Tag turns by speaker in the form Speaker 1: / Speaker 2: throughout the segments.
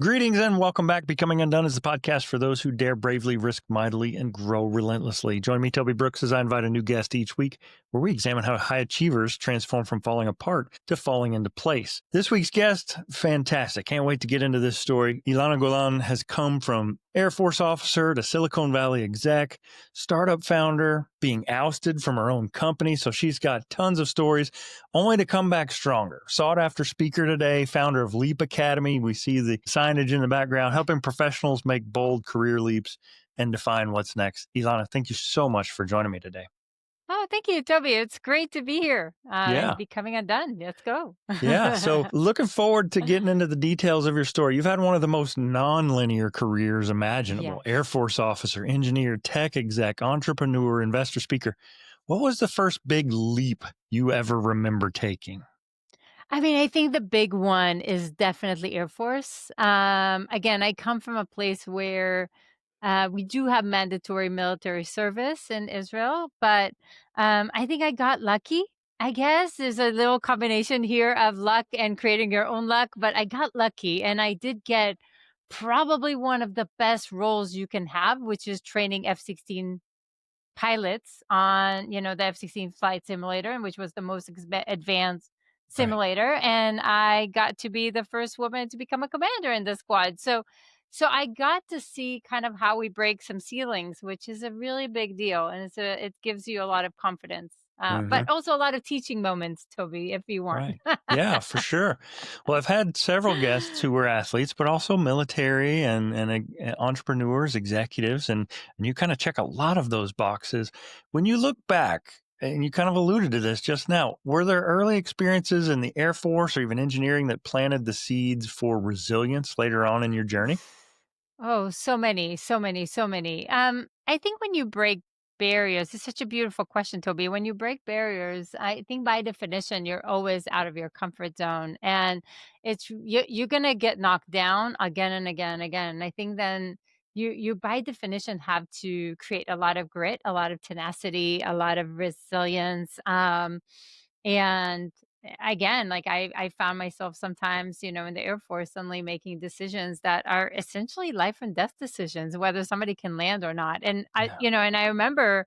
Speaker 1: Greetings and welcome back. Becoming Undone is the podcast for those who dare bravely, risk mightily, and grow relentlessly. Join me, Toby Brooks, as I invite a new guest each week where we examine how high achievers transform from falling apart to falling into place. This week's guest, fantastic. Can't wait to get into this story. Ilana Golan has come from Air Force officer to Silicon Valley exec, startup founder, being ousted from her own company. So she's got tons of stories, only to come back stronger. Sought after speaker today, founder of Leap Academy. We see the signage in the background, helping professionals make bold career leaps and define what's next. Ilana, thank you so much for joining me today.
Speaker 2: Oh, thank you, Toby. It's great to be here and
Speaker 1: Yeah.
Speaker 2: becoming undone. Let's go.
Speaker 1: Yeah. So looking forward to getting into the details of your story. You've had one of the most non-linear careers imaginable.
Speaker 2: Yes.
Speaker 1: Air Force officer, engineer, tech exec, entrepreneur, investor, speaker. What was the first big leap you ever remember taking?
Speaker 2: I think the big one is definitely Air Force. Again, I come from a place where we do have mandatory military service in Israel, but I think I got lucky. I guess there's a little combination here of luck and creating your own luck, but I got lucky and I did get probably one of the best roles you can have, which is training F-16 pilots on, the F-16 flight simulator, and which was the most advanced
Speaker 1: Right.
Speaker 2: simulator. And I got to be the first woman to become a commander in the squad. So I got to see kind of how we break some ceilings, which is a really big deal. And it gives you a lot of confidence,
Speaker 1: Mm-hmm.
Speaker 2: but also a lot of teaching moments, Toby, if you want.
Speaker 1: Right. Yeah, for sure. Well, I've had several guests who were athletes, but also military and entrepreneurs, executives, and you kind of check a lot of those boxes. When you look back, and you kind of alluded to this just now, were there early experiences in the Air Force or even engineering that planted the seeds for resilience later on in your journey?
Speaker 2: Oh, so many, so many, so many. I think when you break barriers, it's such a beautiful question, Toby. When you break barriers, I think by definition, you're always out of your comfort zone, and you're gonna get knocked down again and again and again. And I think then you by definition have to create a lot of grit, a lot of tenacity, a lot of resilience. And again, like I found myself sometimes, in the Air Force suddenly making decisions that are essentially life and death decisions, whether somebody can land or not. And
Speaker 1: Yeah.
Speaker 2: and I remember,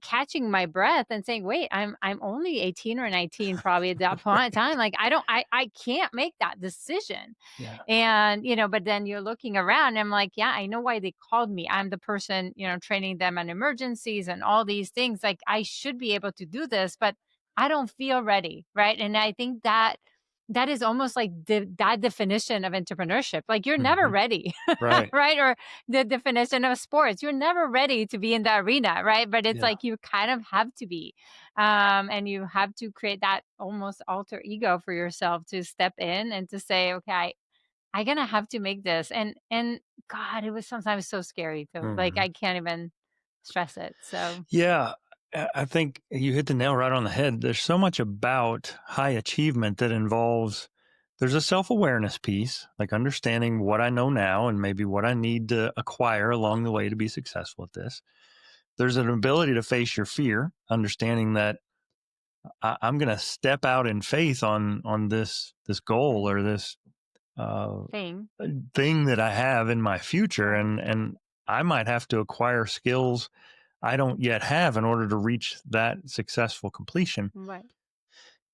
Speaker 2: catching my breath and saying, wait, I'm only 18 or 19 probably at that point in time. Like I can't make that decision.
Speaker 1: Yeah.
Speaker 2: And, but then you're looking around and I'm like, yeah, I know why they called me. I'm the person, training them on emergencies and all these things. Like I should be able to do this, but I don't feel ready, right? And I think that is almost like that definition of entrepreneurship. Like you're never
Speaker 1: Hmm.
Speaker 2: ready,
Speaker 1: Right.
Speaker 2: right? Or the definition of sports. You're never ready to be in that arena, right? But it's
Speaker 1: Yeah.
Speaker 2: like you kind of have to be. And you have to create that almost alter ego for yourself to step in and to say, okay, I'm gonna have to make this. And God, it was sometimes so scary too. Like
Speaker 1: Hmm.
Speaker 2: I can't even stress it. So
Speaker 1: Yeah, I think you hit the nail right on the head. There's so much about high achievement that involves there's a self-awareness piece, like understanding what I know now and maybe what I need to acquire along the way to be successful at this. There's an ability to face your fear, understanding that I'm going to step out in faith on this goal or this uh,
Speaker 2: thing.
Speaker 1: thing that I have in my future,
Speaker 2: Right.
Speaker 1: and I might have to acquire skills I don't yet have in order to reach that successful completion.
Speaker 2: Right.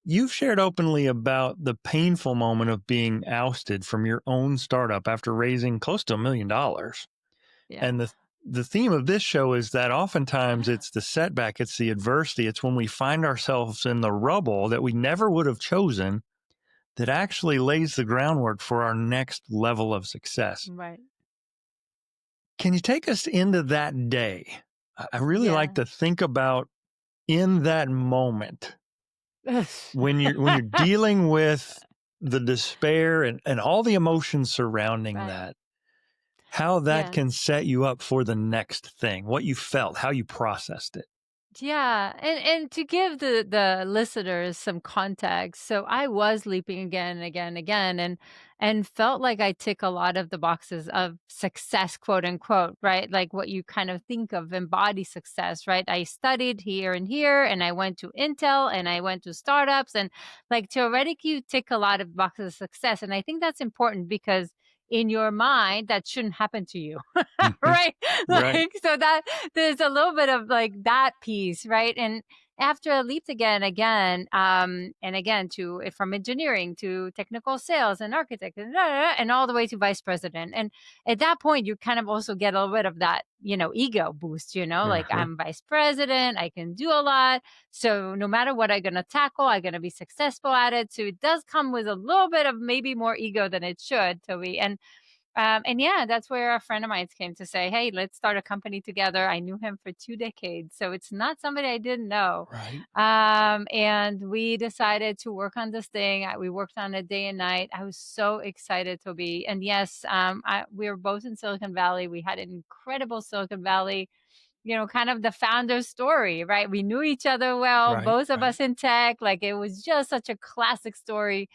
Speaker 1: You've shared openly about the painful moment of being ousted from your own startup after raising close to $1 million.
Speaker 2: Yeah.
Speaker 1: And the theme of this show is that oftentimes it's the setback, it's the adversity, it's when we find ourselves in the rubble that we never would have chosen that actually lays the groundwork for our next level of success.
Speaker 2: Right.
Speaker 1: Can you take us into that day? I really like
Speaker 2: Yeah.
Speaker 1: to think about in that moment when you're dealing with the despair and all the emotions surrounding
Speaker 2: Right.
Speaker 1: that, how that
Speaker 2: Yeah.
Speaker 1: can set you up for the next thing, what you felt, how you processed it.
Speaker 2: Yeah. And to give the listeners some context, so I was leaping again and again and again and felt like I tick a lot of the boxes of success, quote unquote, right? Like what you kind of think of embody success, right? I studied here and here and I went to Intel and I went to startups and like theoretically you tick a lot of boxes of success. And I think that's important because in your mind that shouldn't happen to you.
Speaker 1: Mhm.
Speaker 2: Right?
Speaker 1: Right.
Speaker 2: Like, so that there's a little bit of like that piece, right? And after I leaped and again to from engineering to technical sales and architect and all the way to vice president. And at that point, you kind of also get a little bit of that, ego boost, like
Speaker 1: Uh-huh.
Speaker 2: I'm vice president, I can do a lot. So no matter what I'm going to tackle, I'm going to be successful at it. So it does come with a little bit of maybe more ego than it should, Toby. And yeah, that's where a friend of mine came to say, "Hey, let's start a company together." I knew him for 2 decades, so it's not somebody I didn't know.
Speaker 1: Right.
Speaker 2: And we decided to work on this thing. We worked on it day and night. I was so excited to be. And yes, we were both in Silicon Valley. We had an incredible Silicon Valley, kind of the founder story, right? We knew each other well,
Speaker 1: Right.
Speaker 2: both of
Speaker 1: Right.
Speaker 2: us in tech. Like it was just such a classic story.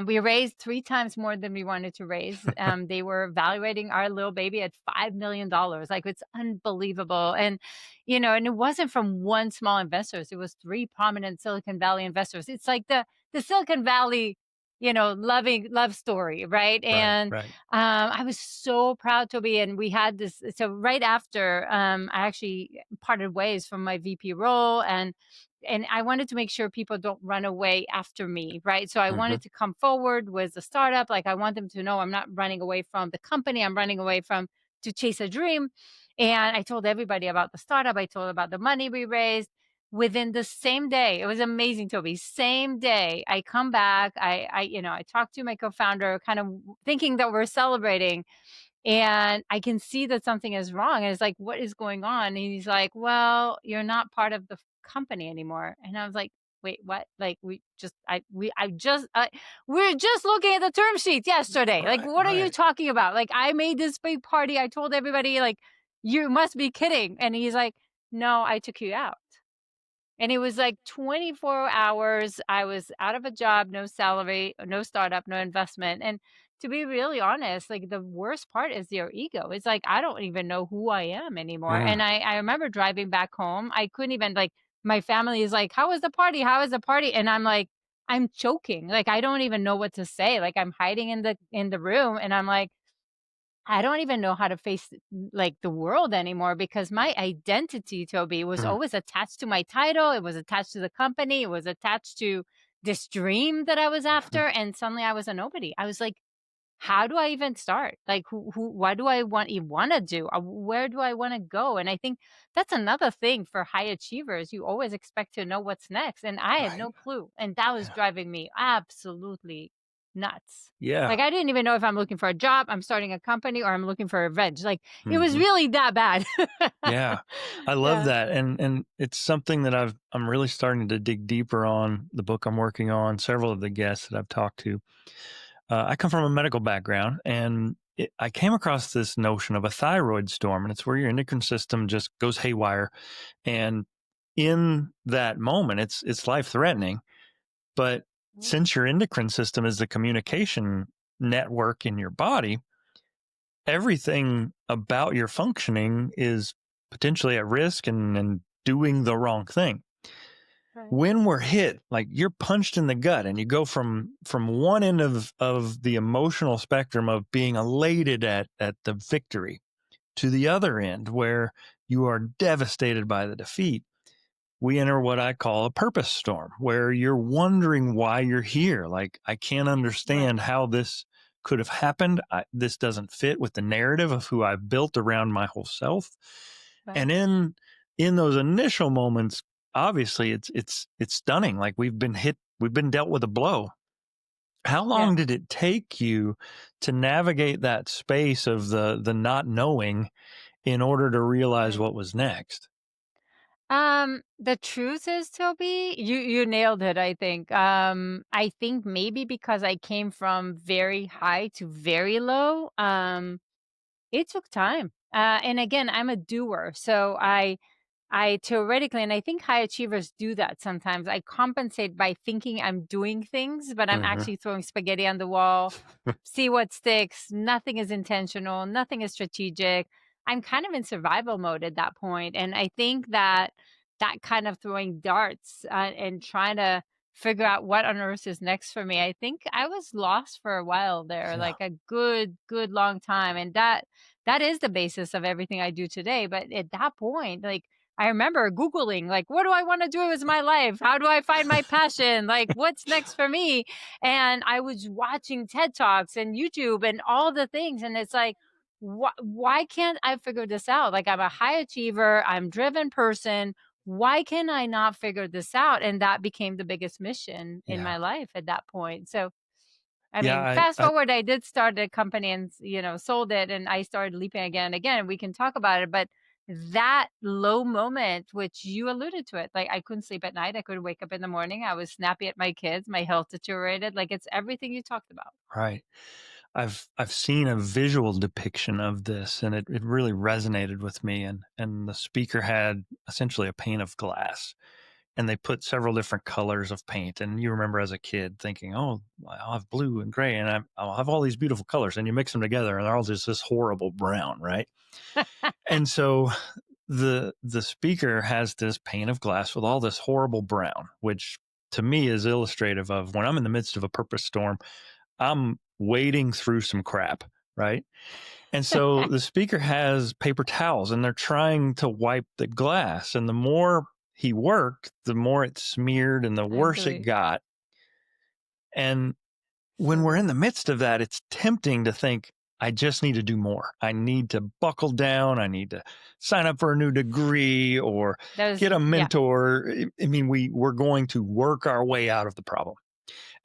Speaker 2: We raised 3 times more than we wanted to raise. They were evaluating our little baby at $5 million. Like, it's unbelievable. And it wasn't from one small investors. It was 3 prominent Silicon Valley investors. It's like the Silicon Valley, loving love story, right?
Speaker 1: Right.
Speaker 2: And
Speaker 1: Right.
Speaker 2: I was so proud to be. And we had this. So right after, I actually parted ways from my VP role, and I wanted to make sure people don't run away after me, right? So I
Speaker 1: Mhm.
Speaker 2: wanted to come forward with a startup. Like, I want them to know I'm not running away from the company. I'm running away from to chase a dream. And I told everybody about the startup. I told about the money we raised. Within the same day, it was amazing, Toby. Same day, I come back. I talked to my co-founder, kind of thinking that we're celebrating, and I can see that something is wrong. And it's like, what is going on? And he's like, well, you're not part of the company anymore. And I was like, wait, what? Like, we're just looking at the term sheets yesterday. Like,
Speaker 1: Right.
Speaker 2: what are you
Speaker 1: Right.
Speaker 2: talking about? Like, I made this big party. I told everybody, like, you must be kidding. And he's like, no, I took you out. And it was like 24 hours. I was out of a job, no salary, no startup, no investment. And to be really honest, like the worst part is your ego. It's like, I don't even know who I am anymore.
Speaker 1: Mm.
Speaker 2: And I remember driving back home. I couldn't even, like, my family is like, how was the party? How was the party? And I'm like, I'm choking. Like, I don't even know what to say. Like, I'm hiding in the room, and I'm like, I don't even know how to face, like, the world anymore, because my identity, Toby, was
Speaker 1: Mm.
Speaker 2: always attached to my title. It was attached to the company. It was attached to this dream that I was
Speaker 1: Mhm.
Speaker 2: after. And suddenly I was a nobody. I was like, how do I even start? Like, what do I want to do? Where do I want to go? And I think that's another thing for high achievers. You always expect to know what's next. And I had no
Speaker 1: Right.
Speaker 2: clue. And that was
Speaker 1: Yeah.
Speaker 2: driving me absolutely nuts.
Speaker 1: Yeah.
Speaker 2: Like, I didn't even know if I'm looking for a job, I'm starting a company, or I'm looking for revenge. Like, it was
Speaker 1: Mhm.
Speaker 2: really that bad.
Speaker 1: Yeah. I love
Speaker 2: Yeah.
Speaker 1: that, and it's something that I'm really starting to dig deeper on. The book I'm working on, several of the guests that I've talked to. I come from a medical background, and I came across this notion of a thyroid storm, and it's where your endocrine system just goes haywire. And in that moment, it's life threatening. But since your endocrine system is the communication network in your body, everything about your functioning is potentially at risk and doing the wrong thing.
Speaker 2: Right.
Speaker 1: When we're hit, like you're punched in the gut, and you go from one end of the emotional spectrum of being elated at the victory to the other end where you are devastated by the defeat. We enter what I call a purpose storm, where you're wondering why you're here. Like, I can't
Speaker 2: Right.
Speaker 1: understand how this could have happened. This doesn't fit with the narrative of who I've built around my whole self.
Speaker 2: Right.
Speaker 1: And in those initial moments, obviously it's stunning. Like, we've been hit, we've been dealt with a blow. How
Speaker 2: Yeah.
Speaker 1: long did it take you to navigate that space of the not knowing in order to realize
Speaker 2: Right.
Speaker 1: what was next?
Speaker 2: The truth is, Toby, you nailed it, I think. I think maybe because I came from very high to very low, it took time. And again, I'm a doer. So I theoretically, and I think high achievers do that sometimes. I compensate by thinking I'm doing things, but I'm
Speaker 1: Mhm.
Speaker 2: actually throwing spaghetti on the wall, see what sticks. Nothing is intentional, nothing is strategic. I'm kind of in survival mode at that point. And I think that that kind of throwing darts, and trying to figure out what on earth is next for me. I think I was lost for a while there,
Speaker 1: Yeah.
Speaker 2: like a good long time. And that is the basis of everything I do today. But at that point, like I remember Googling, like, what do I want to do with my life? How do I find my passion? Like, what's next for me? And I was watching TED Talks and YouTube and all the things. And it's like, why can't I figure this out? Like, I'm a high achiever, I'm driven person. Why can I not figure this out? And that became the biggest mission in
Speaker 1: Yeah.
Speaker 2: my life at that point. So, I
Speaker 1: Yeah.
Speaker 2: mean, fast forward, I did start a company and, sold it, and I started leaping again and again. We can talk about it, but that low moment, which you alluded to it, like I couldn't sleep at night. I couldn't wake up in the morning. I was snappy at my kids. My health deteriorated. Like it's everything you talked about.
Speaker 1: Right. I've seen a visual depiction of this, and it really resonated with me. And the speaker had essentially a pane of glass, and they put several different colors of paint. And you remember as a kid thinking, "Oh, I'll have blue and gray, and I'll have all these beautiful colors." And you mix them together, and they're all just this horrible brown, right? And so the speaker has this pane of glass with all this horrible brown, which to me is illustrative of when I'm in the midst of a purpose storm. I'm wading through some crap, right? And so the speaker has paper towels and they're trying to wipe the glass. And the more he worked, the more it smeared and the
Speaker 2: I
Speaker 1: worse it
Speaker 2: believe
Speaker 1: got. And when
Speaker 2: so
Speaker 1: we're in the
Speaker 2: good.
Speaker 1: midst of that, it's tempting to think, I just need to do more. I need to buckle down. I need to sign up for a new degree or get a
Speaker 2: Yeah,
Speaker 1: mentor. I mean, we're going to work our way out of the problem.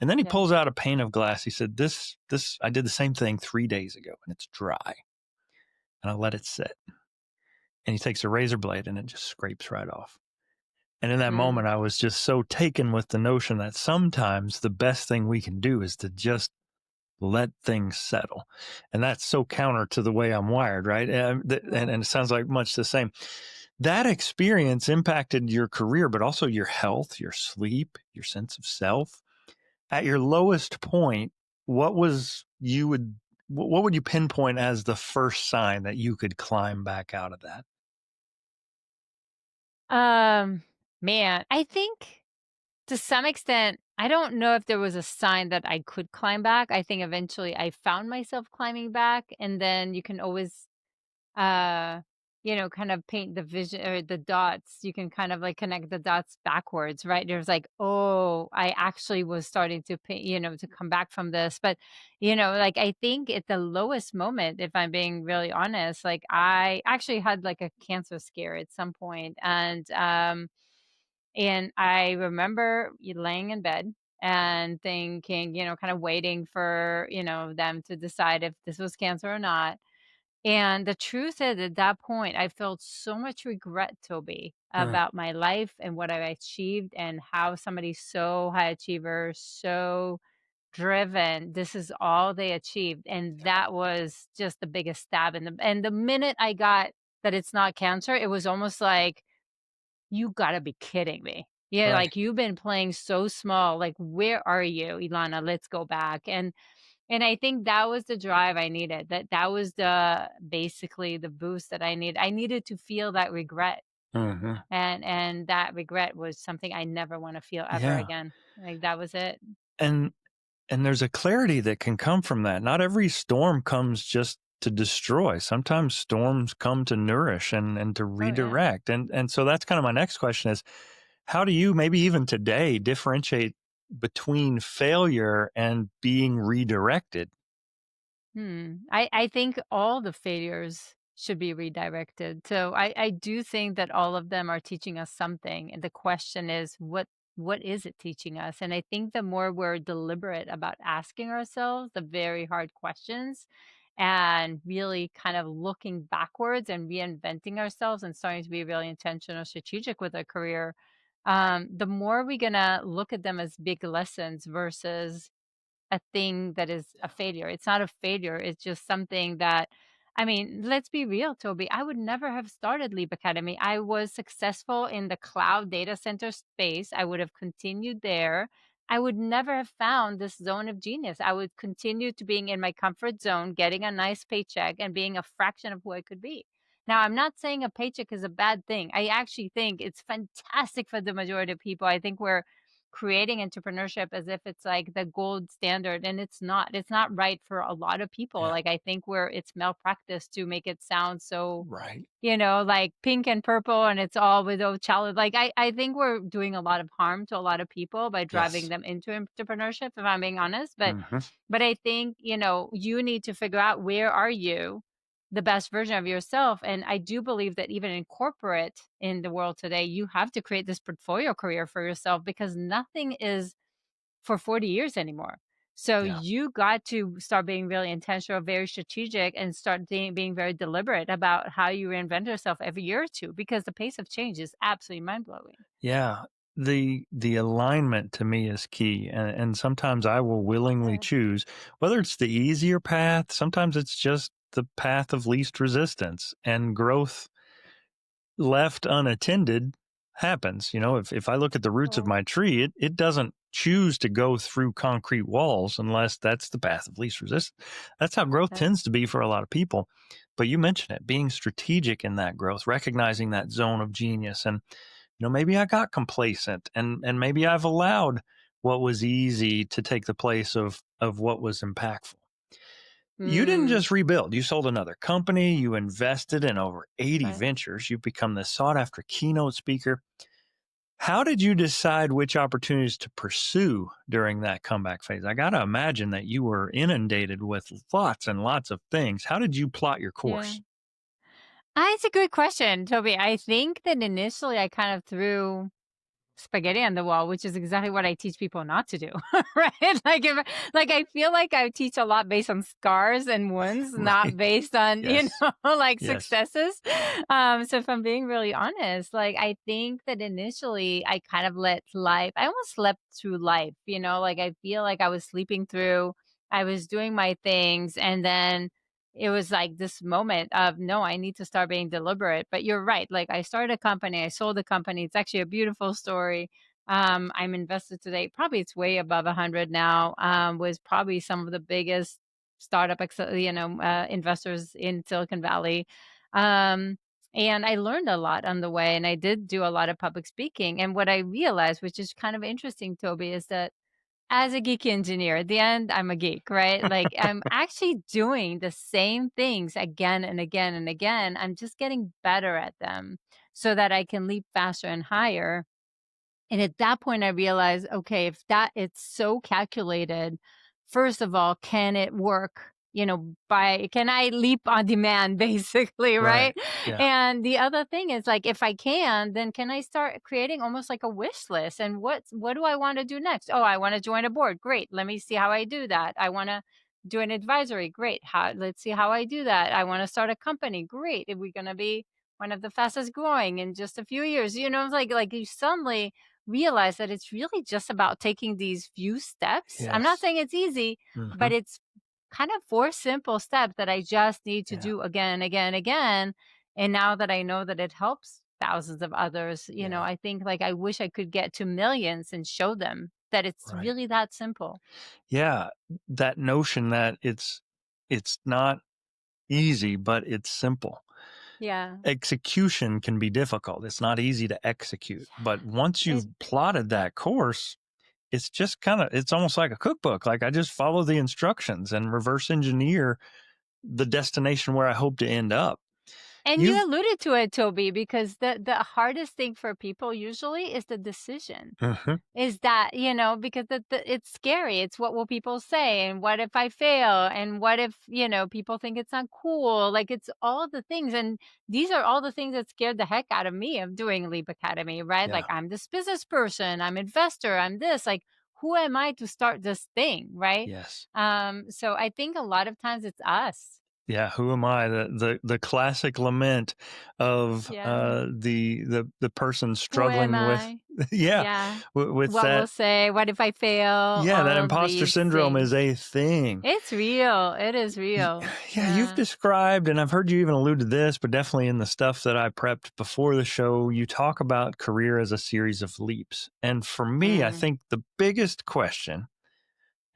Speaker 1: And then he
Speaker 2: yeah.
Speaker 1: pulls out a pane of glass. He said, this, I did the same thing 3 days ago and it's dry. And I let it sit. And he takes a razor blade and it just scrapes right off. And in that
Speaker 2: Mm.
Speaker 1: moment, I was just so taken with the notion that sometimes the best thing we can do is to just let things settle. And that's so counter to the way I'm wired, right? And it sounds like much the same. That experience impacted your career, but also your health, your sleep, your sense of self. At your lowest point, what was you would what would you pinpoint as the first sign that you could climb back out of that?
Speaker 2: Um, Man, I think to some extent, I don't know if there was a sign that I could climb back. I think eventually I found myself climbing back, and then you can always, uh, kind of paint the vision or the dots. You can kind of like connect the dots backwards, right? There's like, oh, I actually was starting to paint, to come back from this. But, like I think at the lowest moment, if I'm being really honest, like I actually had like a cancer scare at some point, and I remember laying in bed and thinking, kind of waiting for, them to decide if this was cancer or not. And the truth is, at that point, I felt so much regret, Toby,
Speaker 1: Mm,
Speaker 2: about my life and what I achieved and how somebody so high achiever, so driven, this is all they achieved. And that was just the biggest stab in the minute I got that it's not cancer, it was almost like, you gotta be kidding me. Yeah,
Speaker 1: right.
Speaker 2: like, you've been playing so small, like, where are you, Ilana? Let's go back, and I think that was the drive I needed, that was the basically the boost that I need. I needed to feel that regret,
Speaker 1: Hmm.
Speaker 2: and that regret was something I never wanna feel ever
Speaker 1: Yeah.
Speaker 2: again. Like, that was it.
Speaker 1: And there's a clarity that can come from that. Not every storm comes just to destroy. Sometimes storms come to nourish and to
Speaker 2: Oh, yeah.
Speaker 1: redirect. And so that's kind of my next question is how do you maybe even today differentiate between failure and being redirected?
Speaker 2: I think all the failures should be redirected. So I do think that all of them are teaching us something. And the question is, what is it teaching us? And I think the more we're deliberate about asking ourselves the very hard questions and really kind of looking backwards and reinventing ourselves and starting to be really intentional, strategic with our career, the more we're gonna look at them as big lessons versus a thing that is a failure. It's not a failure. It's just something that, I mean, let's be real, Toby. I would never have started Leap Academy. I was successful in the cloud data center space. I would have continued there. I would never have found this zone of genius. I would continue to being in my comfort zone, getting a nice paycheck and being a fraction of who I could be. Now, I'm not saying a paycheck is a bad thing. I actually think it's fantastic for the majority of people. I think we're creating entrepreneurship as if it's like the gold standard, and it's not. It's not right for a lot of people.
Speaker 1: Yeah.
Speaker 2: Like I think where it's malpractice to make it sound so,
Speaker 1: Right.
Speaker 2: like pink and purple and it's all with those child. Like I think we're doing a lot of harm to a lot of people by driving
Speaker 1: Yes.
Speaker 2: them into entrepreneurship, if I'm being honest. But
Speaker 1: Hmm.
Speaker 2: but I think, you need to figure out where are you the best version of yourself. And I do believe that even in corporate in the world today, you have to create this portfolio career for yourself because nothing is for 40 years anymore. So
Speaker 1: Yeah.
Speaker 2: you got to start being really intentional, very strategic, and start being very deliberate about how you reinvent yourself every year or two because the pace of change is absolutely mind blowing.
Speaker 1: Yeah. The alignment to me is key. And sometimes I will willingly
Speaker 2: Yeah.
Speaker 1: choose whether it's the easier path, sometimes it's just the path of least resistance, and growth left unattended happens. If I look at the roots of
Speaker 2: Cool.
Speaker 1: my tree, it doesn't choose to go through concrete walls unless that's the path of least resistance. That's how growth
Speaker 2: Okay.
Speaker 1: tends to be for a lot of people. But you mentioned it, being strategic in that growth, recognizing that zone of genius. And maybe I got complacent, and maybe I've allowed what was easy to take the place of what was impactful. You didn't
Speaker 2: Mm,
Speaker 1: just rebuild, you sold another company, you invested in over 80
Speaker 2: right.
Speaker 1: ventures, you've become this sought after keynote speaker. How did you decide which opportunities to pursue during that comeback phase? I got to imagine that you were inundated with lots and lots of things. How did you plot your
Speaker 2: Yeah.
Speaker 1: course?
Speaker 2: It's a good question, Toby. I think that initially I kind of threw spaghetti on the wall, which is exactly what I teach people not to do, right? Like I feel like I teach a lot based on scars and wounds, not
Speaker 1: Right.
Speaker 2: based on,
Speaker 1: Yes.
Speaker 2: like
Speaker 1: Yes.
Speaker 2: successes. So if I'm being really honest, like I think that initially I kind of let life, I almost slept through life, like I feel like I was sleeping through, I was doing my things, and then it was like this moment of no, I need to start being deliberate. But you're right. Like I started a company, I sold the company. It's actually a beautiful story. I'm invested today. Probably it's way above 100 now. Was probably some of the biggest startup, investors in Silicon Valley. Um, and I learned a lot on the way, and I did do a lot of public speaking. And what I realized, which is kind of interesting, Toby, is that as a geek engineer, at the end, I'm a geek, right? Like I'm actually doing the same things again and again and again. I'm just getting better at them so that I can leap faster and higher. And at that point, I realized, okay, if that it's so calculated, first of all, can it work? Can I leap on demand, basically,
Speaker 1: Right.
Speaker 2: right?
Speaker 1: Yeah.
Speaker 2: And the other thing is like, if I can, then can I start creating almost like a wish list? And what do I want to do next? Oh, I want to join a board. Great. Let me see how I do that. I want to do an advisory. Great. Let's see how I do that. I want to start a company. Great. Are we going to be one of the fastest growing in just a few years? It's like you suddenly realize that it's really just about taking these few steps. I'm not
Speaker 1: Yes.
Speaker 2: saying it's easy,
Speaker 1: Hmm.
Speaker 2: but it's kind of 4 simple steps that I just need to
Speaker 1: Yeah.
Speaker 2: do again, again, again. And now that I know that it helps thousands of others,
Speaker 1: Yeah.
Speaker 2: I think like I wish I could get to millions and show them that it's
Speaker 1: Right.
Speaker 2: really that simple.
Speaker 1: Yeah. That notion that it's not easy, but it's simple.
Speaker 2: Yeah.
Speaker 1: Execution can be difficult. It's not easy to execute. But once
Speaker 2: It
Speaker 1: you've plotted that course, it's just it's almost like a cookbook. Like I just follow the instructions and reverse engineer the destination where I hope to end up.
Speaker 2: And you
Speaker 1: You've
Speaker 2: alluded to it, Toby, because the hardest thing for people usually is the decision.
Speaker 1: Mhm.
Speaker 2: Is that, because it's scary. It's what will people say? And what if I fail? And what if, people think it's not cool? Like it's all the things. And these are all the things that scared the heck out of me of doing Leap Academy, right? Like
Speaker 1: Yeah.
Speaker 2: I'm this business person, I'm investor, I'm this. Like, who am I to start this thing? Right.
Speaker 1: Yes.
Speaker 2: So I think a lot of times it's us.
Speaker 1: Yeah, who am I? The classic lament of
Speaker 2: Yeah.
Speaker 1: the person
Speaker 2: Who am
Speaker 1: struggling with
Speaker 2: I?
Speaker 1: yeah,
Speaker 2: Yeah.
Speaker 1: with
Speaker 2: What will
Speaker 1: that
Speaker 2: say? What if I fail?
Speaker 1: yeah, that
Speaker 2: All of
Speaker 1: imposter
Speaker 2: these
Speaker 1: syndrome is
Speaker 2: things.
Speaker 1: a thing.
Speaker 2: It's real. It is
Speaker 1: Y
Speaker 2: real.
Speaker 1: Yeah, you've
Speaker 2: Yeah.
Speaker 1: described, and I've heard you even allude to this, but definitely in the stuff that I prepped before the show, you talk about career as a series of leaps. And for me, I
Speaker 2: Mm.
Speaker 1: think the biggest question,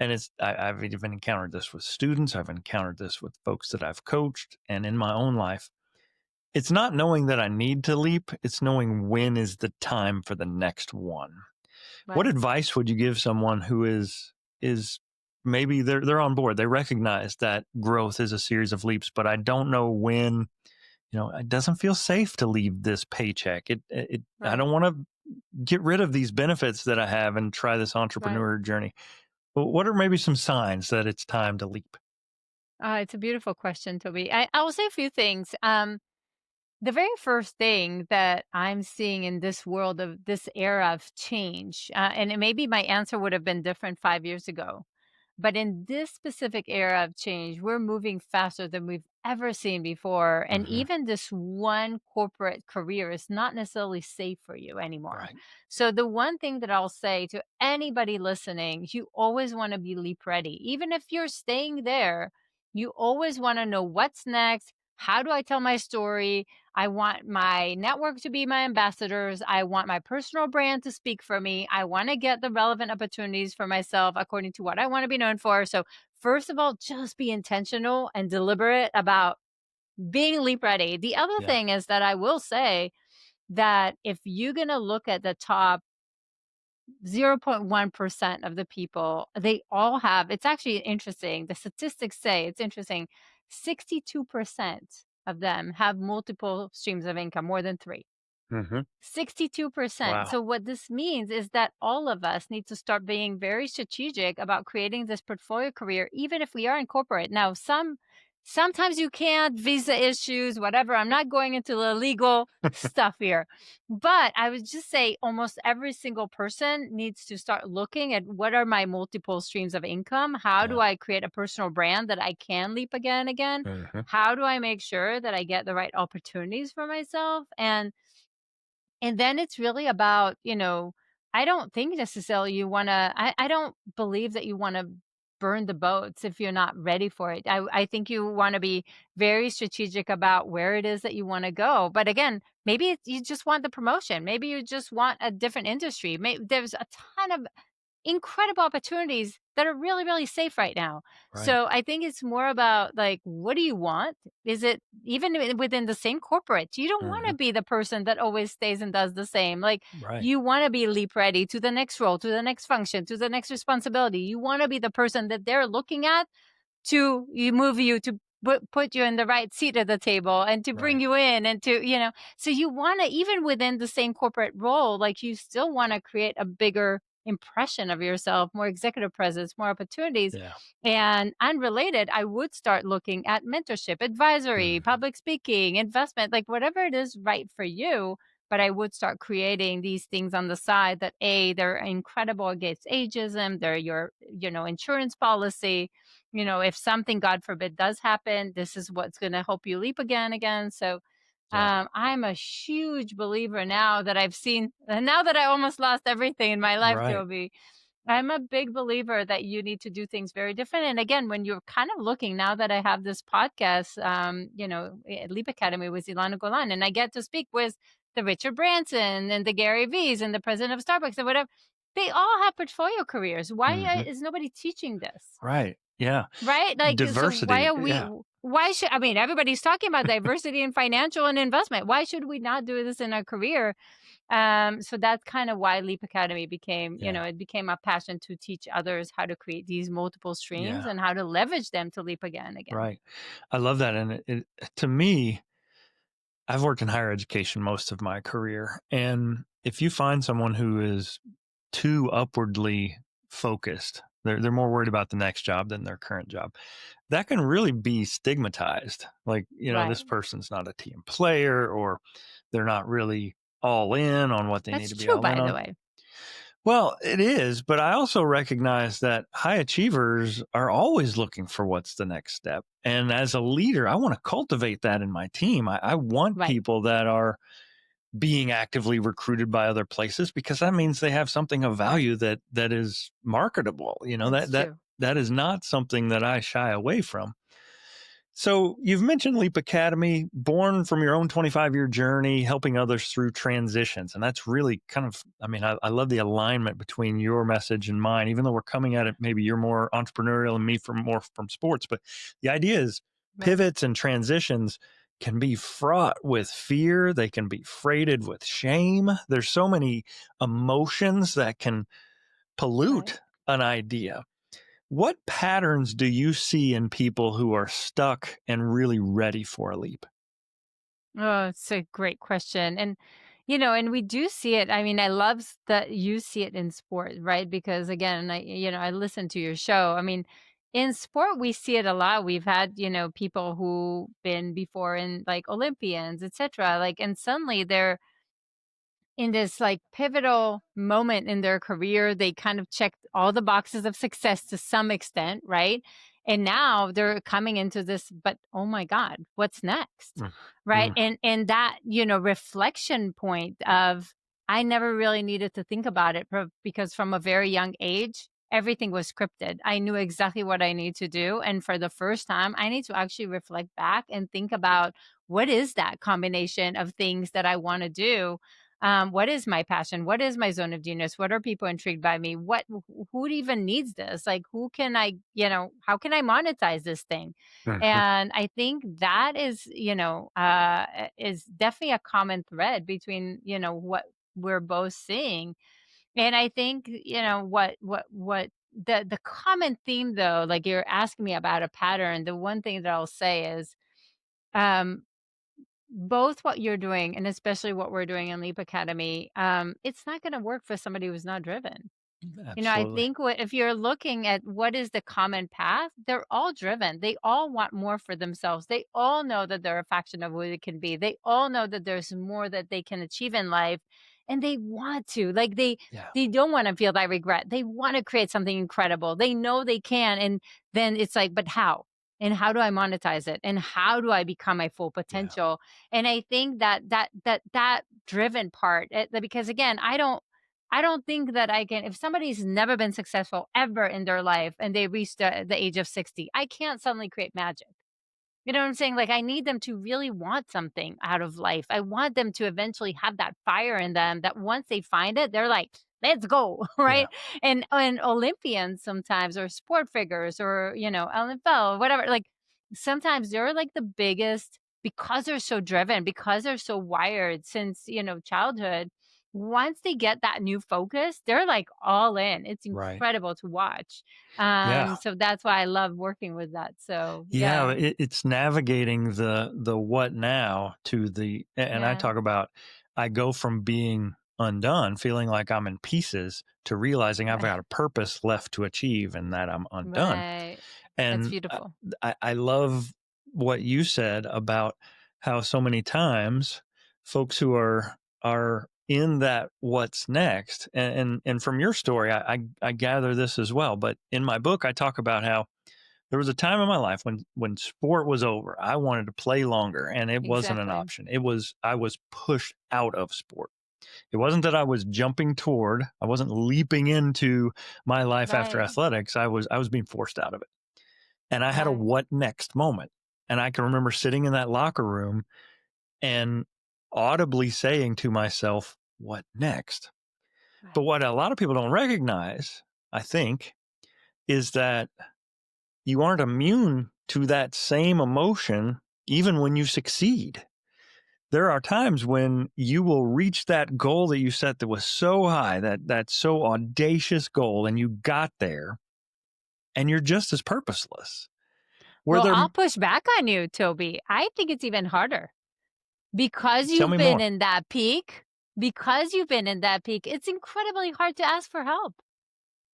Speaker 1: and I've even encountered this with students, I've encountered this with folks that I've coached, and in my own life, it's not knowing that I need to leap, it's knowing when is the time for the next one. What
Speaker 2: Right,
Speaker 1: advice would you give someone who is maybe they're on board. They recognize that growth is a series of leaps, but I don't know when, it doesn't feel safe to leave this paycheck. I
Speaker 2: right,
Speaker 1: don't want to get rid of these benefits that I have and try this
Speaker 2: right.
Speaker 1: entrepreneur journey. But what are maybe some signs that it's time to leap?
Speaker 2: It's a beautiful question, Toby. I will say a few things. The very first thing that I'm seeing in this world of this era of change, and it maybe my answer would have been different 5 years ago, but in this specific era of change, we're moving faster than we've ever seen before. And
Speaker 1: Hmm.
Speaker 2: even this one corporate career is not necessarily safe for you anymore.
Speaker 1: Right.
Speaker 2: So, the one thing that I'll say to anybody listening, you always want to be leap ready. Even if you're staying there, you always want to know what's next. How do I tell my story? I want my network to be my ambassadors. I want my personal brand to speak for me. I want to get the relevant opportunities for myself according to what I want to be known for. So, first of all, just be intentional and deliberate about being leap ready. The other
Speaker 1: Yeah.
Speaker 2: thing is that I will say that if you're going to look at the top 0.1% of the people, they all have, it's actually interesting. The statistics say it's interesting. 62% of them have multiple streams of income, more than three.
Speaker 1: Hmm.
Speaker 2: 62%.
Speaker 1: Wow.
Speaker 2: So what this means is that all of us need to start being very strategic about creating this portfolio career, even if we are in corporate. Now, sometimes you can't, visa issues, whatever. I'm not going into the legal stuff here. But I would just say almost every single person needs to start looking at what are my multiple streams of income? How do
Speaker 1: Yeah.
Speaker 2: I create a personal brand that I can leap again?
Speaker 1: Hmm.
Speaker 2: How do I make sure that I get the right opportunities for myself? And then it's really about, I don't think necessarily I don't believe that you wanna burn the boats if you're not ready for it. I think you wanna be very strategic about where it is that you wanna go. But again, maybe you just want the promotion. Maybe you just want a different industry. There's a ton of incredible opportunities that are really, really safe right now.
Speaker 1: Right.
Speaker 2: So I think it's more about like, what do you want? Is it even within the same corporate? You don't want
Speaker 1: Hmm.
Speaker 2: to be the person that always stays and does the same. Like,
Speaker 1: Right.
Speaker 2: you want to be leap ready to the next role, to the next function, to the next responsibility. You want to be the person that they're looking at to you move you to put you in the right seat at the table and to bring
Speaker 1: Right.
Speaker 2: you in and to so you want to, even within the same corporate role, like, you still want to create a bigger impression of yourself, more executive presence, more opportunities.
Speaker 1: Yeah.
Speaker 2: And unrelated, I would start looking at mentorship, advisory,
Speaker 1: Hmm.
Speaker 2: public speaking, investment, like whatever it is right for you. But I would start creating these things on the side that, they're incredible against ageism, they're your insurance policy. If something, God forbid, does happen, this is what's going to help you leap again. So,
Speaker 1: Yeah.
Speaker 2: I'm a huge believer now that I've seen, now that I almost lost everything in my life,
Speaker 1: Right.
Speaker 2: Toby. I'm a big believer that you need to do things very different. And again, when you're kind of looking, now that I have this podcast, Leap Academy with Ilana Golan, and I get to speak with the Richard Branson and the Gary V's and the president of Starbucks and whatever, they all have portfolio careers. Why
Speaker 1: Hmm.
Speaker 2: is nobody teaching this?
Speaker 1: Right. Yeah.
Speaker 2: Right? Like, so why
Speaker 1: Diversity.
Speaker 2: are we
Speaker 1: Yeah.
Speaker 2: why should I mean, everybody's talking about diversity in financial and investment. Why should we not do this in our career? So that's kind of why Leap Academy became,
Speaker 1: Yeah.
Speaker 2: it became a passion to teach others how to create these multiple streams
Speaker 1: Yeah.
Speaker 2: and how to leverage them to leap again.
Speaker 1: Right. I love that. And to me, I've worked in higher education most of my career. And if you find someone who is too upwardly focused, they're more worried about the next job than their current job. That can really be stigmatized. Like,
Speaker 2: Right.
Speaker 1: this person's not a team player, or they're not really all in on what they need
Speaker 2: That's
Speaker 1: to be
Speaker 2: true,
Speaker 1: all in
Speaker 2: by the
Speaker 1: on.
Speaker 2: way.
Speaker 1: Well, it is, but I also recognize that high achievers are always looking for what's the next step. And as a leader, I want to cultivate that in my team. I want
Speaker 2: Right.
Speaker 1: people that are being actively recruited by other places, because that means they have something of
Speaker 2: Right.
Speaker 1: value that is marketable.
Speaker 2: That's true.
Speaker 1: That is not something that I shy away from. So you've mentioned Leap Academy, born from your own 25-year journey, helping others through transitions. And that's really kind of, I love the alignment between your message and mine, even though we're coming at it, maybe you're more entrepreneurial and me from more from sports. But the idea is
Speaker 2: Right.
Speaker 1: pivots and transitions can be fraught with fear. They can be freighted with shame. There's so many emotions that can
Speaker 2: Right.
Speaker 1: pollute an idea. What patterns do you see in people who are stuck and really ready for a leap?
Speaker 2: Oh, it's a great question. And we do see it. I mean, I love that you see it in sport, right? Because again, I listen to your show. I mean, in sport, we see it a lot. We've had, people who been before in like Olympians, etc. Like, and suddenly they're in this like pivotal moment in their career. They kind of checked all the boxes of success to some extent, right? And now they're coming into this, but oh my God, what's next?
Speaker 1: Mm,
Speaker 2: Right.
Speaker 1: mm,
Speaker 2: And that, reflection point of I never really needed to think about it because from a very young age, everything was scripted. I knew exactly what I need to do. And for the first time, I need to actually reflect back and think about what is that combination of things that I want to do. What is my passion? What is my zone of genius? What are people intrigued by me? Who even needs this? Like, who can I, how can I monetize this thing?
Speaker 1: mhm.
Speaker 2: And I think that is definitely a common thread between, what we're both seeing. And I think, what the common theme though, like you're asking me about a pattern, the one thing that I'll say is, um, both what you're doing and especially what we're doing in Leap Academy, it's not going to work for somebody who's not driven. I
Speaker 1: Absolutely.
Speaker 2: think if you're looking at what is the common path, they're all driven. They all want more for themselves. They all know that they're a fraction of who they can be. They all know that there's more that they can achieve in life, and they want to. Like
Speaker 1: Yeah.
Speaker 2: they don't want to feel that regret. They want to create something incredible. They know they can, and then it's like, but how? And how do I monetize it? And how do I become my full
Speaker 1: Yeah.
Speaker 2: potential? And I think that driven part, because again, I don't think that I can, if somebody's never been successful ever in their life and they reach the age of 60, I can't suddenly create magic. You know what I'm saying? Like, I need them to really want something out of life. I want them to eventually have that fire in them that once they find it, they're like, let's go.
Speaker 1: Yeah.
Speaker 2: Right. And Olympians sometimes, or sport figures, or, NFL, whatever, like sometimes they're like the biggest because they're so driven, because they're so wired since, childhood. Once they get that new focus, they're like all in. It's
Speaker 1: Right.
Speaker 2: incredible to watch.
Speaker 1: Yeah.
Speaker 2: So that's why I love working with that. So
Speaker 1: Yeah,
Speaker 2: yeah.
Speaker 1: it's navigating the what now to and I
Speaker 2: Yeah,
Speaker 1: talk about I go from being undone, feeling like I'm in pieces, to realizing I've
Speaker 2: right,
Speaker 1: got a purpose left to achieve and that I'm undone.
Speaker 2: right. That's
Speaker 1: And
Speaker 2: beautiful.
Speaker 1: I love what you said about how so many times folks who are in that what's next, and from your story, I gather this as well. But in my book, I talk about how there was a time in my life when sport was over. I wanted to play longer, and it wasn't an
Speaker 2: Exactly.
Speaker 1: option. It was I was pushed out of sport. It wasn't that I was jumping toward. I wasn't leaping into my life after
Speaker 2: Right,
Speaker 1: athletics. I was being forced out of it, and I had a
Speaker 2: right,
Speaker 1: what next moment. And I can remember sitting in that locker room and audibly saying to myself, "What next?" But
Speaker 2: right.
Speaker 1: what a lot of people don't recognize, I think, is that you aren't immune to that same emotion even when you succeed. There are times when you will reach that goal that you set that was so high, that so audacious goal, and you got there, and you're just as purposeless. Were
Speaker 2: Well,
Speaker 1: there
Speaker 2: I'll push back on you, Toby. I think it's even harder because
Speaker 1: Tell
Speaker 2: you've
Speaker 1: me
Speaker 2: been
Speaker 1: more.
Speaker 2: in that peak. Because you've been in that peak, it's incredibly hard to ask for help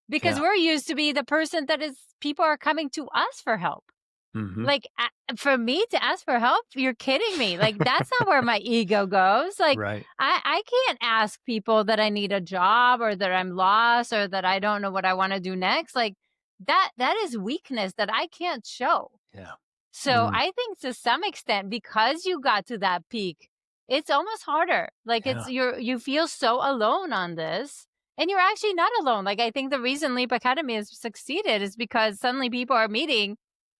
Speaker 2: because
Speaker 1: Yeah.
Speaker 2: we're used to be the person that is people are coming to us for help.
Speaker 1: Mhm.
Speaker 2: Like, for me to ask for help, you're kidding me. Like, that's not where my ego goes. Like,
Speaker 1: Right.
Speaker 2: I can't ask people that I need a job or that I'm lost or that I don't know what I want to do next. Like, that is weakness that I can't show.
Speaker 1: Yeah.
Speaker 2: So
Speaker 1: Mm.
Speaker 2: I think to some extent, because you got to that peak, it's almost harder. Like
Speaker 1: Yeah.
Speaker 2: you feel so alone on this. And you're actually not alone. Like, I think the reason Leap Academy has succeeded is because suddenly people are meeting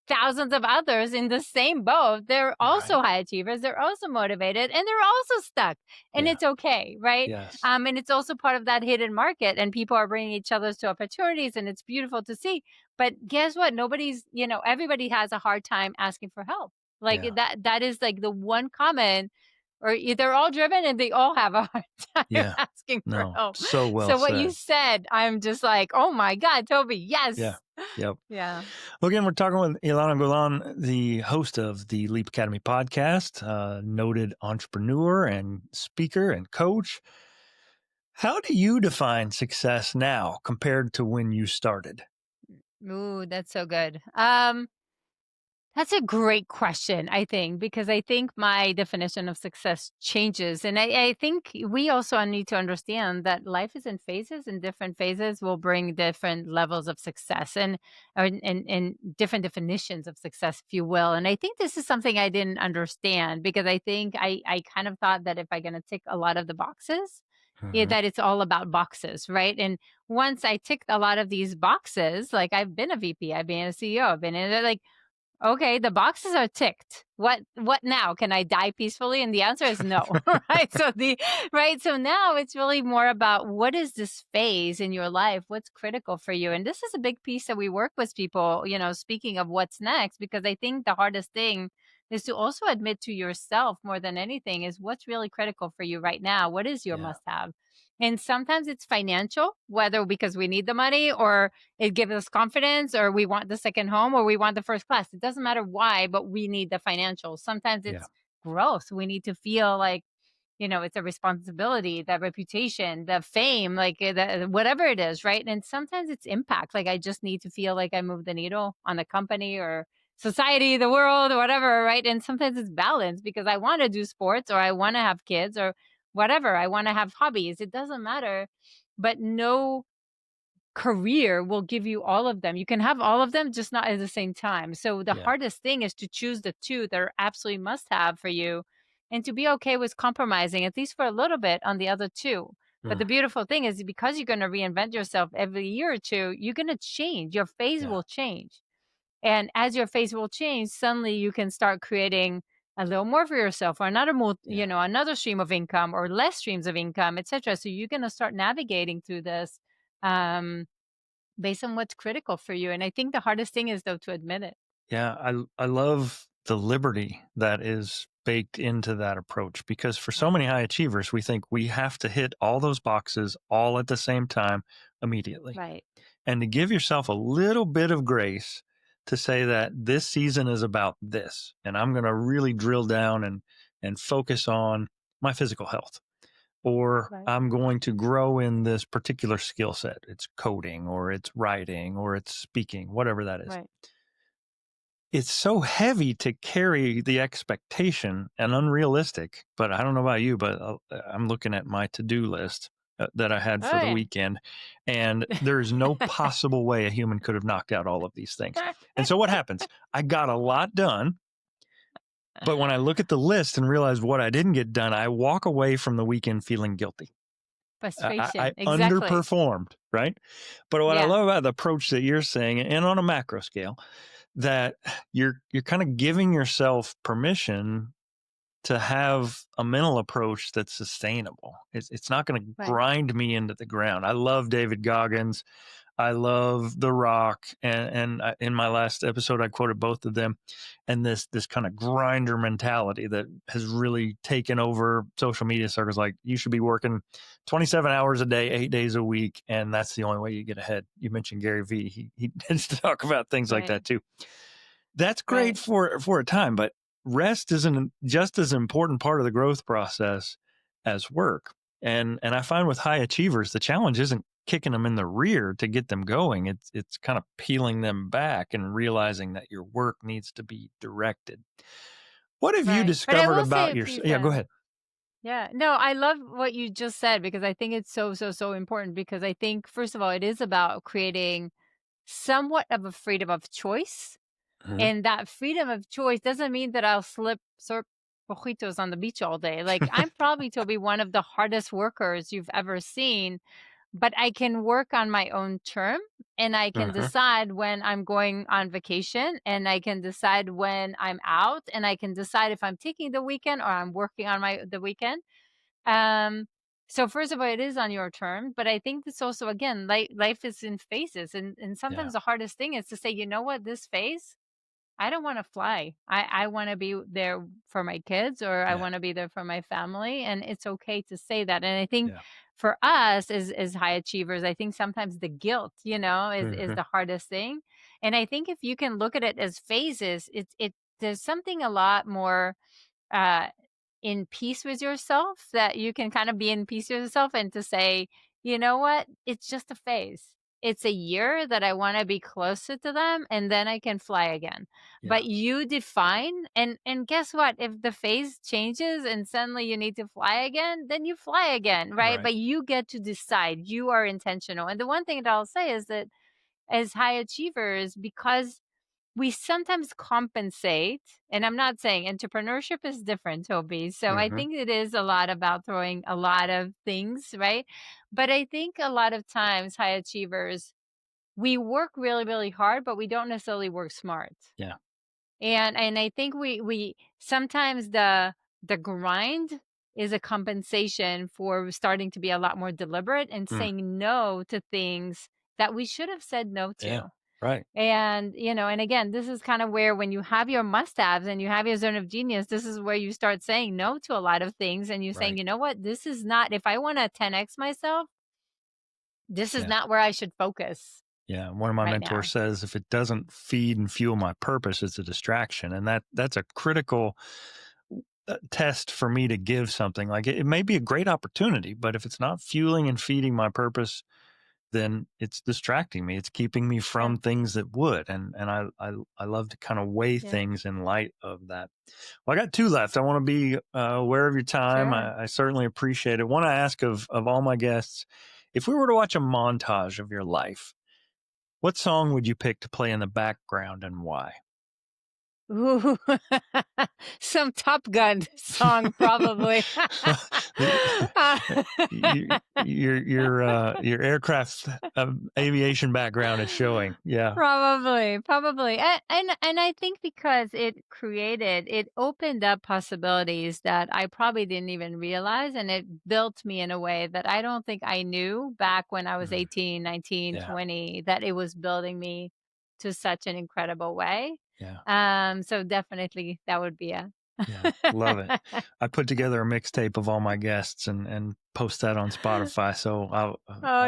Speaker 2: thousands of others in the same boat. They're
Speaker 1: Right.
Speaker 2: also high achievers. They're also motivated and they're also stuck. And
Speaker 1: Yeah.
Speaker 2: it's okay. Right.
Speaker 1: Yes.
Speaker 2: And it's also part of that hidden market. And people are bringing each other to opportunities. And it's beautiful to see. But guess what? Everybody has a hard time asking for help. Like
Speaker 1: Yeah.
Speaker 2: that is like the one comment, or they're all driven and they all have a hard time
Speaker 1: Yeah.
Speaker 2: asking for
Speaker 1: No.
Speaker 2: help.
Speaker 1: So well
Speaker 2: So what you
Speaker 1: said.
Speaker 2: said, I'm just like, oh my God, Toby,
Speaker 1: Yeah.
Speaker 2: yes.
Speaker 1: Yep.
Speaker 2: Yeah.
Speaker 1: Well, again, we're talking with Ilana Golan, the host of the Leap Academy podcast, noted entrepreneur and speaker and coach. How do you define success now compared to when you started?
Speaker 2: Ooh, that's so good. That's a great question, I think, because I think my definition of success changes. And I think we also need to understand that life is in phases, and different phases will bring different levels of success and different definitions of success, if you will. And I think this is something I didn't understand because I think I kind of thought that if I'm going to tick a lot of the boxes, yeah,
Speaker 1: Hmm.
Speaker 2: that it's all about boxes, right? And once I ticked a lot of these boxes, like I've been a VP, I've been a CEO, I've been in it, like, okay, the boxes are ticked. What now? Can I die peacefully? And the answer is no. Right? So now it's really more about what is this phase in your life? What's critical for you? And this is a big piece that we work with people, speaking of what's next, because I think the hardest thing is to also admit to yourself more than anything is what's really critical for you right now. What is your
Speaker 1: Yeah.
Speaker 2: must have? And sometimes it's financial, whether because we need the money or it gives us confidence, or we want the second home, or we want the first class. It doesn't matter why, but we need the financials. Sometimes
Speaker 1: Yeah.
Speaker 2: it's growth. We need to feel like, it's a responsibility, the reputation, the fame, like whatever it is, right? And sometimes it's impact. Like I just need to feel like I move the needle on the company or society, the world, or whatever, right? And sometimes it's balance because I want to do sports or I want to have kids or whatever. I want to have hobbies. It doesn't matter. But no career will give you all of them. You can have all of them, just not at the same time. So the
Speaker 1: Yeah.
Speaker 2: hardest thing is to choose the two that are absolutely must have for you and to be okay with compromising, at least for a little bit, on the other two. But
Speaker 1: Mm.
Speaker 2: the beautiful thing is because you're going to reinvent yourself every year or two, you're going to change. Your phase
Speaker 1: Yeah.
Speaker 2: will change. And as your phase will change, suddenly you can start creating a little more for yourself or
Speaker 1: Yeah.
Speaker 2: another stream of income or less streams of income, etc. So you're going to start navigating through this. Um, based on what's critical for you. And I think the hardest thing is though to admit it.
Speaker 1: Yeah. I love the liberty that is baked into that approach because for so
Speaker 2: Right.
Speaker 1: many high achievers, we think we have to hit all those boxes all at the same time immediately.
Speaker 2: Right.
Speaker 1: And to give yourself a little bit of grace to say that this season is about this and I'm going to really drill down and focus on my physical health, or
Speaker 2: Right.
Speaker 1: I'm going to grow in this particular skill set. It's coding or it's writing or it's speaking, whatever that is.
Speaker 2: Right.
Speaker 1: It's so heavy to carry the expectation and unrealistic. But I don't know about you, but I'm looking at my to-do list that I had for
Speaker 2: Oh
Speaker 1: the
Speaker 2: yeah.
Speaker 1: weekend, and there's no possible way a human could have knocked out all of these things. And so what happens? I got a lot done, but when I look at the list and realize what I didn't get done, I walk away from the weekend feeling guilty. I
Speaker 2: Frustration. Exactly.
Speaker 1: underperformed, right? But what I
Speaker 2: Yeah.
Speaker 1: love about the approach that you're saying, and on a macro scale, that you're kind of giving yourself permission to have a mental approach that's sustainable. It's not going to
Speaker 2: Right.
Speaker 1: grind me into the ground. I love David Goggins. I love The Rock, and in my last episode, I quoted both of them, and this kind of grinder mentality that has really taken over social media circles. Like you should be working 27 hours a day, 8 days a week, and that's the only way you get ahead. You mentioned Gary Vee; he tends to talk about things like
Speaker 2: Right.
Speaker 1: that too. That's great
Speaker 2: Right.
Speaker 1: for a time, but rest is an just as important part of the growth process as work. And I find with high achievers, the challenge isn't kicking them in the rear to get them going. It's kind of peeling them back and realizing that your work needs to be directed. What have you
Speaker 2: Right. But I
Speaker 1: discovered
Speaker 2: will say
Speaker 1: about
Speaker 2: a
Speaker 1: your
Speaker 2: few
Speaker 1: Yeah, go
Speaker 2: things.
Speaker 1: ahead.
Speaker 2: Yeah. No, I love what you just said because I think it's so, so, so important because I think, first of all, it is about creating somewhat of a freedom of choice.
Speaker 1: Mhm.
Speaker 2: And that freedom of choice doesn't mean that I'll surf mojitos on the beach all day. Like I'm probably, Toby, one of the hardest workers you've ever seen, but I can work on my own term and I can
Speaker 1: Uh-huh.
Speaker 2: decide when I'm going on vacation and I can decide when I'm out and I can decide if I'm taking the weekend or I'm working on the weekend. Um, so first of all, it is on your term, but I think it's also, again, life is in phases, and
Speaker 1: Yeah.
Speaker 2: sometimes the hardest thing is to say, you know what, this phase, I don't want to fly. I want to be there for my kids, or I
Speaker 1: Yeah.
Speaker 2: want to be there for my family. And it's okay to say that. And I think
Speaker 1: Yeah.
Speaker 2: for us as high achievers, I think sometimes the guilt, is
Speaker 1: Hmm.
Speaker 2: the hardest thing. And I think if you can look at it as phases, there's something a lot more uh, in peace with yourself, that you can kind of be in peace with yourself and to say, you know what? It's just a phase. It's a year that I want to be closer to them, and then I can fly again.
Speaker 1: Yeah.
Speaker 2: But you define, and guess what? If the phase changes and suddenly you need to fly again, then you fly again, right?
Speaker 1: Right.
Speaker 2: But you get to decide. You are intentional. And the one thing that I'll say is that as high achievers, because we sometimes compensate, and I'm not saying entrepreneurship is different, Toby. So I
Speaker 1: Hmm.
Speaker 2: think it is a lot about throwing a lot of things, right? But I think a lot of times high achievers, we work really, really hard, but we don't necessarily work smart.
Speaker 1: Yeah.
Speaker 2: And I think we sometimes the grind is a compensation for starting to be a lot more deliberate and
Speaker 1: Mm.
Speaker 2: saying no to things that we should have said no
Speaker 1: Yeah.
Speaker 2: to.
Speaker 1: Right.
Speaker 2: And, and again, this is kind of where when you have your must haves and you have your zone of genius, this is where you start saying no to a lot of things. And you're saying,
Speaker 1: Right.
Speaker 2: you know what, this is not, if I want to 10x myself, this is
Speaker 1: Yeah.
Speaker 2: not where I should focus
Speaker 1: Yeah. One of my
Speaker 2: right
Speaker 1: mentors
Speaker 2: now.
Speaker 1: says, if it doesn't feed and fuel my purpose, it's a distraction. And that's a critical test for me to give something. Like it may be a great opportunity, but if it's not fueling and feeding my purpose, then it's distracting me. It's keeping me
Speaker 2: Yeah.
Speaker 1: from things that would. And I love to kind of weigh
Speaker 2: Yeah.
Speaker 1: things in light of that. Well, I got two left. I want to be aware of your time.
Speaker 2: Sure.
Speaker 1: I certainly appreciate it. Want to ask of all my guests, if we were to watch a montage of your life, what song would you pick to play in the background and why?
Speaker 2: Ooh, some Top Gun song, probably.
Speaker 1: The- your aircraft aviation background is showing. Yeah.
Speaker 2: Probably, probably. And I think because it opened up possibilities that I probably didn't even realize, and it built me in a way that I don't think I knew back when I was
Speaker 1: Mm,
Speaker 2: 18, 19,
Speaker 1: yeah.
Speaker 2: 20, that it was building me to such an incredible way.
Speaker 1: Yeah.
Speaker 2: So definitely that would be a
Speaker 1: Yeah, love it. I put together a mixtape of all my guests and post that on Spotify. So
Speaker 2: Oh,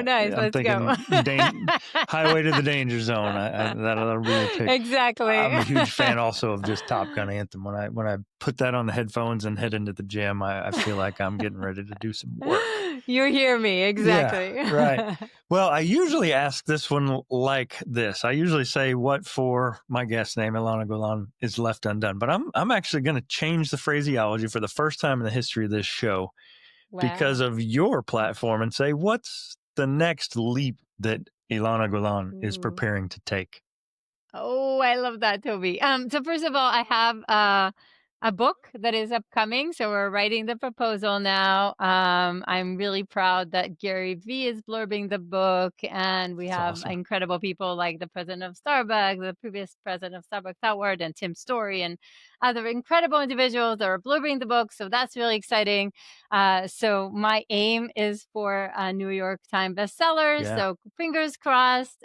Speaker 2: nice.
Speaker 1: I'm
Speaker 2: Let's go.
Speaker 1: thinking Highway to the Danger Zone. That'll be the pick.
Speaker 2: Exactly.
Speaker 1: I'm a huge fan also of just Top Gun Anthem. When I put that on the headphones and head into the gym, I feel like I'm getting ready to do some work.
Speaker 2: You hear me,
Speaker 1: Yeah,
Speaker 2: exactly.
Speaker 1: right. Well, I usually ask this one like this. I usually say what for my guest name, Ilana Golan, is left undone. But I'm actually going to change the phraseology for the first time in the history of this show because
Speaker 2: Wow.
Speaker 1: of your platform and say, what's the next leap that Ilana Golan is
Speaker 2: Ooh.
Speaker 1: preparing to take?
Speaker 2: Oh, I love that, Toby. So first of all, I have a book that is upcoming. So we're writing the proposal now. I'm really proud that Gary Vee is blurbing the book, and we
Speaker 1: It's
Speaker 2: have
Speaker 1: awesome.
Speaker 2: incredible people like the president of Starbucks, the previous president of Starbucks Howard, and Tim Story, and other incredible individuals that are blurbing the book. So that's really exciting. So my aim is for a New York Times bestseller.
Speaker 1: Yeah.
Speaker 2: So fingers crossed.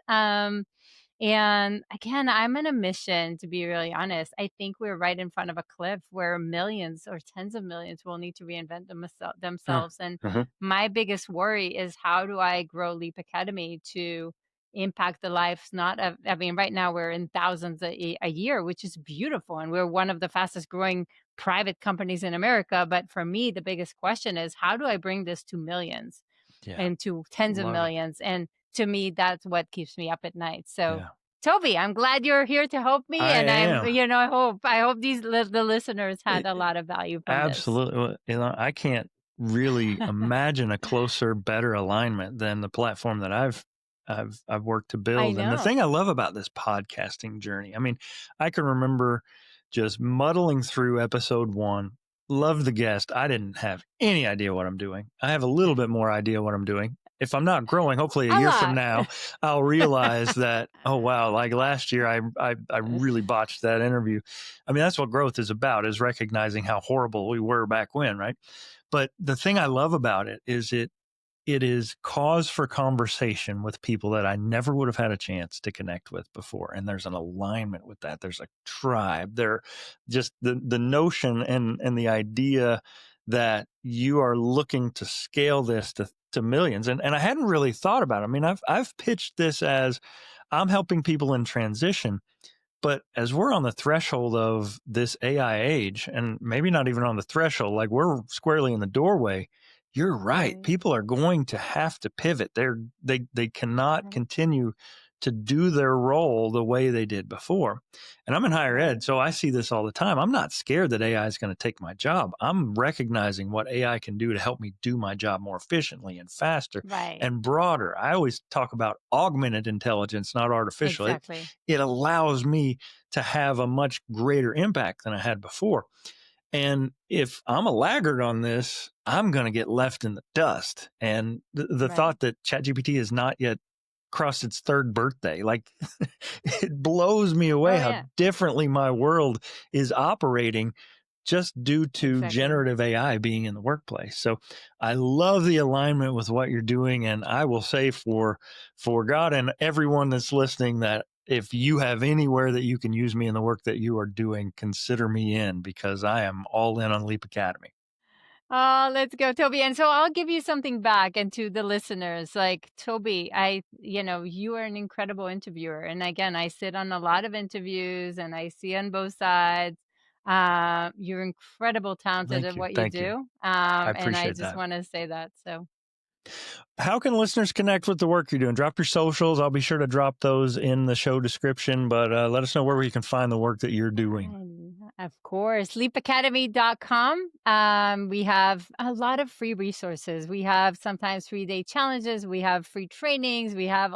Speaker 2: And again, I'm on a mission, to be really honest. I think we're right in front of a cliff where millions or tens of millions will need to reinvent
Speaker 1: Huh.
Speaker 2: themselves. And
Speaker 1: Uh-huh.
Speaker 2: my biggest worry is, how do I grow Leap Academy to impact the lives not of, I mean, right now we're in thousands a year, which is beautiful. And we're one of the fastest growing private companies in America. But for me, the biggest question is, how do I bring this to millions
Speaker 1: Yeah.
Speaker 2: and to tens of
Speaker 1: Love it.
Speaker 2: millions? And to me, that's what keeps me up at night. So
Speaker 1: Yeah.
Speaker 2: Toby, I'm glad you're here to help me,
Speaker 1: I
Speaker 2: and
Speaker 1: am.
Speaker 2: I hope the listeners had
Speaker 1: It,
Speaker 2: a lot of value from this.
Speaker 1: Absolutely. Well, I can't really imagine a closer, better alignment than the platform that I've worked to
Speaker 2: I
Speaker 1: build. And the
Speaker 2: know.
Speaker 1: thing I love about this podcasting journey, I mean, I can remember just muddling through episode one, loved the guest. I didn't have any idea what I'm doing. I have a little bit more idea what I'm doing. If I'm not growing, hopefully a
Speaker 2: A
Speaker 1: year from
Speaker 2: lot.
Speaker 1: now, I'll realize that, oh wow, like last year I really botched that interview. I mean, that's what growth is about, is recognizing how horrible we were back when, right? But the thing I love about it is it is cause for conversation with people that I never would have had a chance to connect with before. And there's an alignment with that. There's a tribe. There just the notion and the idea that you are looking to scale this to millions. And I hadn't really thought about it. I mean, I've pitched this as I'm helping people in transition, but as we're on the threshold of this AI age, and maybe not even on the threshold, like we're squarely in the doorway, you're right.
Speaker 2: Right,
Speaker 1: People are going to have to pivot. They cannot
Speaker 2: right,
Speaker 1: continue to do their role the way they did before. And I'm in higher ed,
Speaker 2: right,
Speaker 1: so I see this all the time. I'm not scared that AI is going to take my job. I'm recognizing what AI can do to help me do my job more efficiently and faster
Speaker 2: right.
Speaker 1: and broader. I always talk about augmented intelligence, not artificial.
Speaker 2: Exactly.
Speaker 1: It allows me to have a much greater impact than I had before. And if I'm a laggard on this, I'm going to get left in the dust. And the
Speaker 2: Right.
Speaker 1: thought that ChatGPT has not yet crossed its third birthday, like it blows me away
Speaker 2: Oh,
Speaker 1: how
Speaker 2: yeah.
Speaker 1: differently my world is operating just due to
Speaker 2: Exactly.
Speaker 1: generative AI being in the workplace. So I love the alignment with what you're doing. And I will say for God and everyone that's listening that if you have anywhere that you can use me in the work that you are doing, consider me in because I am all in on Leap Academy.
Speaker 2: Oh, let's go, Toby. And so I'll give you something back and to the listeners. Like, Toby, you are an incredible interviewer. And again, I sit on a lot of interviews and I see on both sides. You're incredible talented
Speaker 1: Thank
Speaker 2: at
Speaker 1: you.
Speaker 2: what you
Speaker 1: Thank you.
Speaker 2: do.
Speaker 1: I
Speaker 2: And I
Speaker 1: appreciate
Speaker 2: just
Speaker 1: that.
Speaker 2: want to say that. So
Speaker 1: How can listeners connect with the work you're doing? Drop your socials. I'll be sure to drop those in the show description, but let us know where you can find the work that you're doing.
Speaker 2: Of course, leapacademy.com. We have a lot of free resources. We have sometimes 3-day challenges. We have free trainings. We have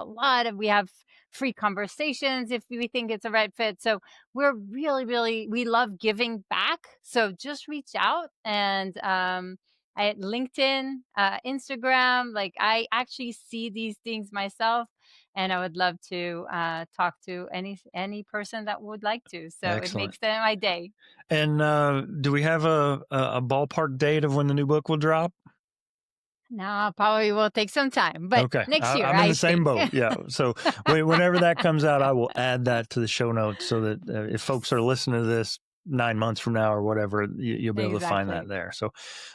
Speaker 2: free conversations if we think it's a right fit. So we're really, we love giving back. So just reach out and, at LinkedIn, Instagram, like I actually see these things myself and I would love to talk to any person that would like to. So it
Speaker 1: Excellent.
Speaker 2: makes my day.
Speaker 1: And do we have a ballpark date of when the new book will drop?
Speaker 2: No, probably will take some time, but
Speaker 1: Okay,
Speaker 2: next year,
Speaker 1: I'm in
Speaker 2: I
Speaker 1: the same
Speaker 2: think.
Speaker 1: boat. Yeah. So whenever that comes out, I will add that to the show notes so that if folks are listening to this 9 months from now or whatever, you'll be able to find that
Speaker 2: Exactly.
Speaker 1: there. So,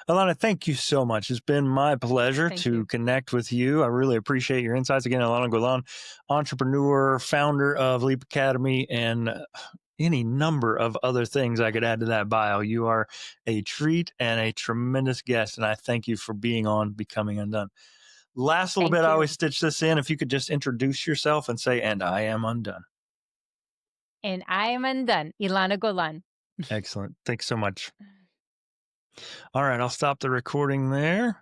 Speaker 1: Ilana, thank you so much. It's been my pleasure
Speaker 2: Thank
Speaker 1: to
Speaker 2: you.
Speaker 1: connect with you. I really appreciate your insights. Again, Ilana Golan, entrepreneur, founder of Leap Academy, and any number of other things I could add to that bio. You are a treat and a tremendous guest, and I thank you for being on Becoming Undone. Last little bit,
Speaker 2: Thank
Speaker 1: I always
Speaker 2: you.
Speaker 1: stitch this in. If you could just introduce yourself and say, and I am undone.
Speaker 2: And I am undone. Ilana Golan.
Speaker 1: Excellent. Thanks so much. All right, I'll stop the recording there.